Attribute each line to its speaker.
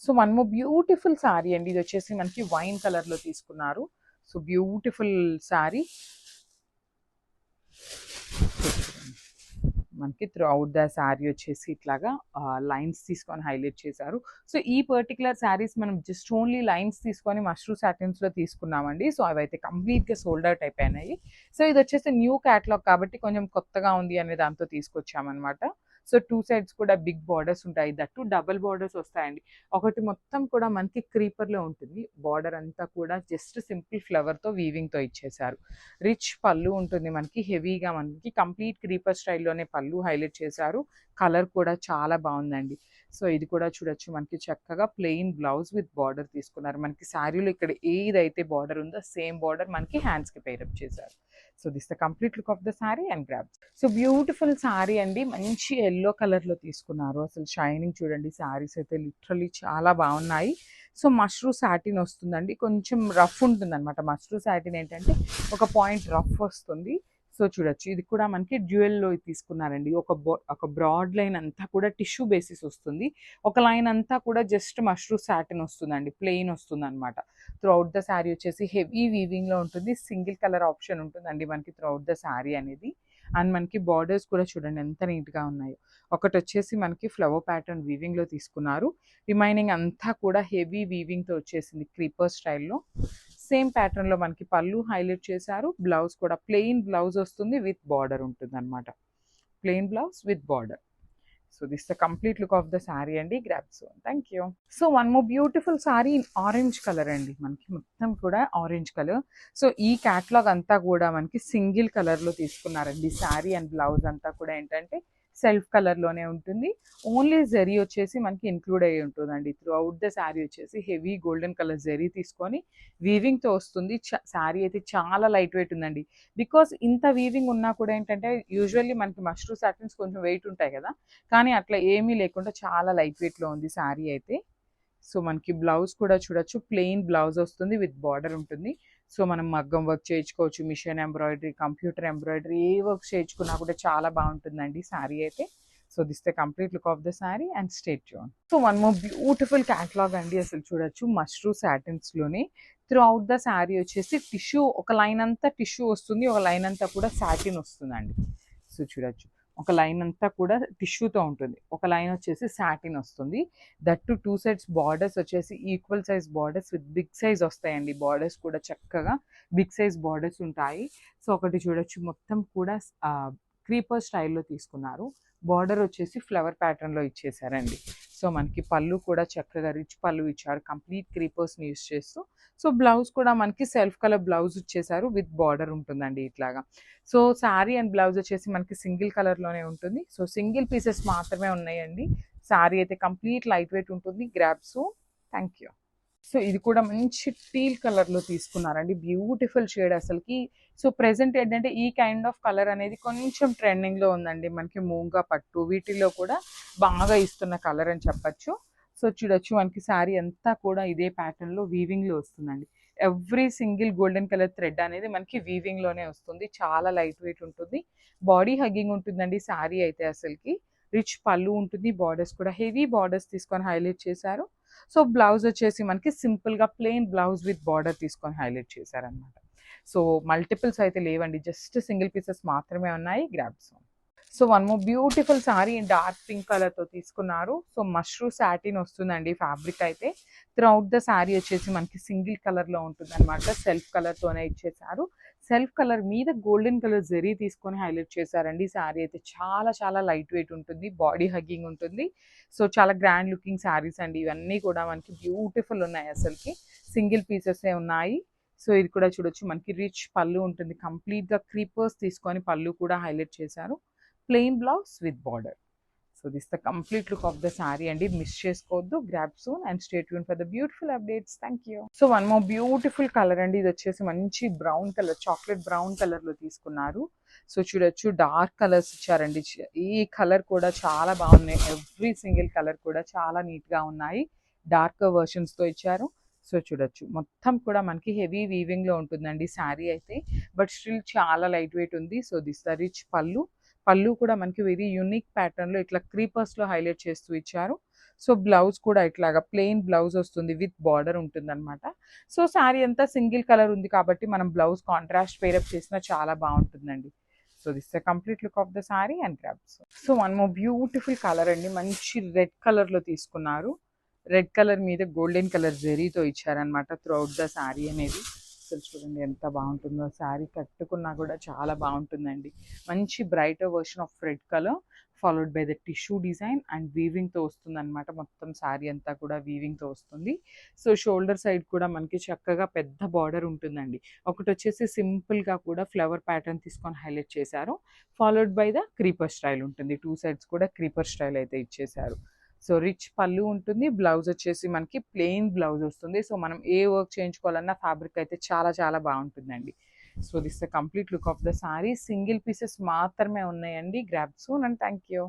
Speaker 1: So one more beautiful sari అండి. ఇది వచ్చేసి మనకి వైన్ కలర్లో తీసుకున్నారు. So beautiful sari. మనకి త్రూ అవుట్ ద శారీ వచ్చేసి ఇట్లాగా లైన్స్ తీసుకొని హైలైట్ చేశారు. సో ఈ పర్టికులర్ శారీస్ మనం జస్ట్ ఓన్లీ లైన్స్ తీసుకొని మష్రూ సాటిన్స్లో తీసుకున్నామండి. సో అవైతే కంప్లీట్గా సోల్డ్ అవుట్ అయిపోయినాయి. సో ఇది వచ్చేసి న్యూ క్యాటలాగ్ కాబట్టి కొంచెం కొత్తగా ఉంది అనే దాంతో తీసుకొచ్చామన్నమాట. సో టూ సైడ్స్ కూడా బిగ్ బార్డర్స్ ఉంటాయి. దట్టు డబుల్ బార్డర్స్ వస్తాయండి. ఒకటి మొత్తం కూడా మనకి క్రీపర్లో ఉంటుంది. బార్డర్ అంతా కూడా జస్ట్ సింపుల్ ఫ్లవర్తో వీవింగ్తో ఇచ్చేసారు. రిచ్ పళ్ళు ఉంటుంది మనకి, హెవీగా మనకి కంప్లీట్ క్రీపర్ స్టైల్లోనే పళ్ళు హైలైట్ చేశారు. కలర్ కూడా చాలా బాగుందండి. సో ఇది కూడా చూడొచ్చు, మనకి చక్కగా ప్లెయిన్ బ్లౌజ్ విత్ బార్డర్ తీసుకున్నారు. మనకి శారీలో ఇక్కడ ఏదైతే బార్డర్ ఉందో సేమ్ బార్డర్ మనకి హ్యాండ్స్కి పేరప్ చేశారు. So this the complete look of the sari and grab. So beautiful sari అండి, మంచి ఎల్లో కలర్లో తీసుకున్నారు. అసలు షైనింగ్ చూడండి, శారీస్ అయితే లిటరలీ చాలా బాగున్నాయి. సో మష్రూ సాటిన్ వస్తుందండి, కొంచెం రఫ్ ఉంటుంది అనమాట. మష్రూ సాటిన్ ఏంటంటే ఒక పాయింట్ రఫ్ వస్తుంది. సో చూడొచ్చు, ఇది కూడా మనకి డ్యూయల్లో తీసుకున్నారండి. ఒక బ్రాడ్ లైన్ అంతా కూడా టిష్యూ బేసిస్ వస్తుంది, ఒక లైన్ అంతా కూడా జస్ట్ మష్రూ సాటిన్ వస్తుందండి, ప్లెయిన్ వస్తుంది అనమాట. త్రూ అవుట్ ద శారీ వచ్చేసి హెవీ వీవింగ్లో ఉంటుంది. సింగిల్ కలర్ ఆప్షన్ ఉంటుందండి మనకి త్రూ అవుట్ ద శారీ అనేది. అండ్ మనకి బార్డర్స్ కూడా చూడండి ఎంత నీట్గా ఉన్నాయో. ఒకటి వచ్చేసి మనకి ఫ్లవర్ ప్యాటర్న్ వీవింగ్లో తీసుకున్నారు, రిమైనింగ్ అంతా కూడా హెవీ వీవింగ్తో వచ్చేసింది క్రీపర్ స్టైల్లో. సేమ్ ప్యాటర్న్లో మనకి పళ్ళు హైలైట్ చేశారు. బ్లౌజ్ కూడా ప్లెయిన్ బ్లౌజ్ వస్తుంది, విత్ బార్డర్ ఉంటుంది అనమాట. Plain blouse with border. So this the complete look of the sari అండి. Grab soon. Thank you. So one more beautiful sari in orange colour అండి, మనకి మొత్తం కూడా ఆరెంజ్ కలర్. సో ఈ క్యాటలాగ్ అంతా కూడా మనకి సింగిల్ కలర్లో తీసుకున్నారండి. శారీ అండ్ బ్లౌజ్ అంతా కూడా ఏంటంటే సెల్ఫ్ కలర్లోనే ఉంటుంది. ఓన్లీ జరీ వచ్చేసి మనకి ఇంక్లూడ్ అయ్యి ఉంటుందండి. త్రూ అవుట్ ద శారీ వచ్చేసి హెవీ గోల్డెన్ కలర్ జరీ తీసుకొని వీవింగ్తో వస్తుంది. శారీ అయితే చాలా లైట్ వెయిట్ ఉందండి. బికాస్ ఇంత వీవింగ్ ఉన్నా కూడా ఏంటంటే యూజువల్లీ మనకి మష్రూ సాటిన్స్ కొంచెం వెయిట్ ఉంటాయి కదా, కానీ అట్లా ఏమీ లేకుండా చాలా లైట్ వెయిట్లో ఉంది శారీ అయితే. సో మనకి బ్లౌజ్ కూడా చూడొచ్చు, ప్లెయిన్ బ్లౌజ్ వస్తుంది, విత్ బార్డర్ ఉంటుంది. సో మనం మగ్గం వర్క్ చేయించుకోవచ్చు, మిషన్ ఎంబ్రాయిడరీ, కంప్యూటర్ ఎంబ్రాయిడరీ, ఏ వర్క్ చేయించుకున్నా కూడా చాలా బాగుంటుందండి శారీ అయితే. So this the complete look of the sari and stay tuned. So one more beautiful catalogue అండి, అసలు చూడొచ్చు మష్రూ సాటిన్స్లోనే. త్రూ అవుట్ ద శారీ వచ్చేసి టిష్యూ, ఒక లైన్ అంతా టిష్యూ వస్తుంది, ఒక లైన్ అంతా కూడా సాటిన్ వస్తుందండి. సో చూడొచ్చు, ఒక లైన్ అంతా కూడా టిష్యూతో ఉంటుంది, ఒక లైన్ వచ్చేసి సాటిన్ వస్తుంది. దట్టు టూ సైడ్స్ బార్డర్స్ వచ్చేసి equal size borders with big size వస్తాయండి. బార్డర్స్ కూడా చక్కగా బిగ్ సైజ్ బార్డర్స్ ఉంటాయి. సో ఒకటి చూడొచ్చు, మొత్తం కూడా క్రీపర్ స్టైల్లో తీసుకున్నారు. బార్డర్ వచ్చేసి ఫ్లవర్ ప్యాటర్న్లో ఇచ్చేసారండి. సో మనకి పళ్ళు కూడా చక్కగా రిచ్ పళ్ళు ఇచ్చారు, కంప్లీట్ క్రీపర్స్ని యూస్ చేస్తూ. సో బ్లౌజ్ కూడా మనకి సెల్ఫ్ కలర్ బ్లౌజ్ ఇచ్చేసారు, విత్ బార్డర్ ఉంటుందండి ఇట్లాగా. సో శారీ అండ్ బ్లౌజ్ వచ్చేసి మనకి సింగిల్ కలర్లోనే ఉంటుంది. సో సింగిల్ పీసెస్ మాత్రమే ఉన్నాయండి. శారీ అయితే కంప్లీట్ లైట్ వెయిట్ ఉంటుంది. Grab. So thank you. So ఇది కూడా మంచి టీల్ కలర్లో తీసుకున్నారండి, బ్యూటిఫుల్ షేడ్ అసలుకి. సో ప్రెసెంట్ ఏంటంటే ఈ కైండ్ ఆఫ్ కలర్ అనేది కొంచెం ట్రెండింగ్లో ఉందండి. మనకి మూంగా పట్టు వీటిల్లో కూడా బాగా ఇస్తున్న కలర్ అని చెప్పచ్చు. సో చూడొచ్చు, మనకి శారీ అంతా కూడా ఇదే ప్యాటర్న్లో వీవింగ్లో వస్తుందండి. Every single golden colour thread అనేది మనకి వీవింగ్లోనే వస్తుంది. చాలా లైట్ వెయిట్ ఉంటుంది, బాడీ హగ్గింగ్ ఉంటుందండి శారీ అయితే అసలుకి. రిచ్ పళ్ళు ఉంటుంది, బార్డర్స్ కూడా హెవీ బార్డర్స్ తీసుకొని హైలైట్ చేశారు. సో బ్లౌజ్ వచ్చేసి మనకి సింపుల్గా ప్లెయిన్ బ్లౌజ్ విత్ బార్డర్ తీసుకొని హైలైట్ చేశారనమాట. సో మల్టిపుల్స్ అయితే లేవండి, జస్ట్ సింగిల్ పీసెస్ మాత్రమే ఉన్నాయి. Grabs. So one more beautiful sari dark pink కలర్తో తీసుకున్నారు. సో మష్రూ సాటిన్ వస్తుందండి ఫ్యాబ్రిక్ అయితే. త్రూ అవుట్ ద శారీ వచ్చేసి మనకి సింగిల్ కలర్లో ఉంటుంది అనమాట, సెల్ఫ్ కలర్తోనే ఇచ్చేసారు. సెల్ఫ్ కలర్ మీద గోల్డెన్ కలర్ జరీ తీసుకొని హైలైట్ చేశారండి. శారీ అయితే చాలా చాలా లైట్ వెయిట్ ఉంటుంది, బాడీ హగ్గింగ్ ఉంటుంది. సో చాలా గ్రాండ్ లుకింగ్ శారీస్ అండి ఇవన్నీ కూడా, మనకి బ్యూటిఫుల్ ఉన్నాయి అసలుకి. సింగిల్ పీసెసే ఉన్నాయి. సో ఇది కూడా చూడొచ్చు, మనకి రిచ్ పళ్ళు ఉంటుంది, కంప్లీట్గా క్రీపర్స్ తీసుకొని పళ్ళు కూడా హైలైట్ చేశారు. Plain blouse with border. So this the complete look of the sari అండి, మిస్ చేసుకోవద్దు. Grab soon and stay tune for the beautiful updates. Thank you. So one more beautiful colour అండి, ఇది వచ్చేసి మంచి బ్రౌన్ కలర్, చాక్లెట్ బ్రౌన్ కలర్లో తీసుకున్నారు. So చూడొచ్చు, dark colours ఇచ్చారండి. ఈ కలర్ కూడా చాలా బాగున్నాయి, ఎవ్రీ సింగిల్ కలర్ కూడా చాలా నీట్గా ఉన్నాయి. డార్క్ వర్షన్స్తో ఇచ్చారు. సో చూడొచ్చు, మొత్తం కూడా మనకి హెవీ వీవింగ్లో ఉంటుందండి శారీ అయితే, బట్ స్టిల్ చాలా లైట్ వెయిట్ ఉంది. సో దిస్ ద రిచ్ పళ్ళు. పళ్ళు కూడా మనకి వెరీ యూనిక్ ప్యాటర్న్లో ఇట్లా క్రీపర్స్లో హైలైట్ చేస్తూ ఇచ్చారు. సో బ్లౌజ్ కూడా ఇట్లాగా ప్లెయిన్ బ్లౌజ్ వస్తుంది విత్ బార్డర్ ఉంటుందన్నమాట. సో శారీ అంతా సింగిల్ కలర్ ఉంది కాబట్టి మనం బ్లౌజ్ కాంట్రాస్ట్ పేరప్ చేసినా చాలా బాగుంటుందండి. So this the complete look of the sari and grabs. So one more beautiful colour అండి, మంచి రెడ్ కలర్లో తీసుకున్నారు. రెడ్ కలర్ మీద గోల్డెన్ కలర్ జెరీతో ఇచ్చారనమాట త్రూ అవుట్ ద శారీ అనేది. అసలు చూడండి ఎంత బాగుంటుందో, శారీ కట్టుకున్నా కూడా చాలా బాగుంటుందండి. మంచి brighter version of red colour followed by the tissue design and వీవింగ్తో వస్తుంది అనమాట. మొత్తం శారీ అంతా కూడా వీవింగ్తో వస్తుంది. సో షోల్డర్ సైడ్ కూడా మనకి చక్కగా పెద్ద బార్డర్ ఉంటుందండి. ఒకటి వచ్చేసి సింపుల్గా కూడా ఫ్లవర్ ప్యాటర్న్ తీసుకొని హైలైట్ చేశారు. Followed by the creeper style ఉంటుంది. 2 సైడ్స్ కూడా క్రీపర్ స్టైల్ అయితే ఇచ్చేశారు. సో రిచ్ పళ్ళు ఉంటుంది. బ్లౌజ్ వచ్చేసి మనకి ప్లెయిన్ బ్లౌజ్ వస్తుంది. సో మనం ఏ వర్క్ చేయించుకోవాలన్నా ఫ్యాబ్రిక్ అయితే చాలా చాలా బాగుంటుందండి. So this the complete look of the sorry. Single pieces మాత్రమే ఉన్నాయండి. Grab soon and thank you.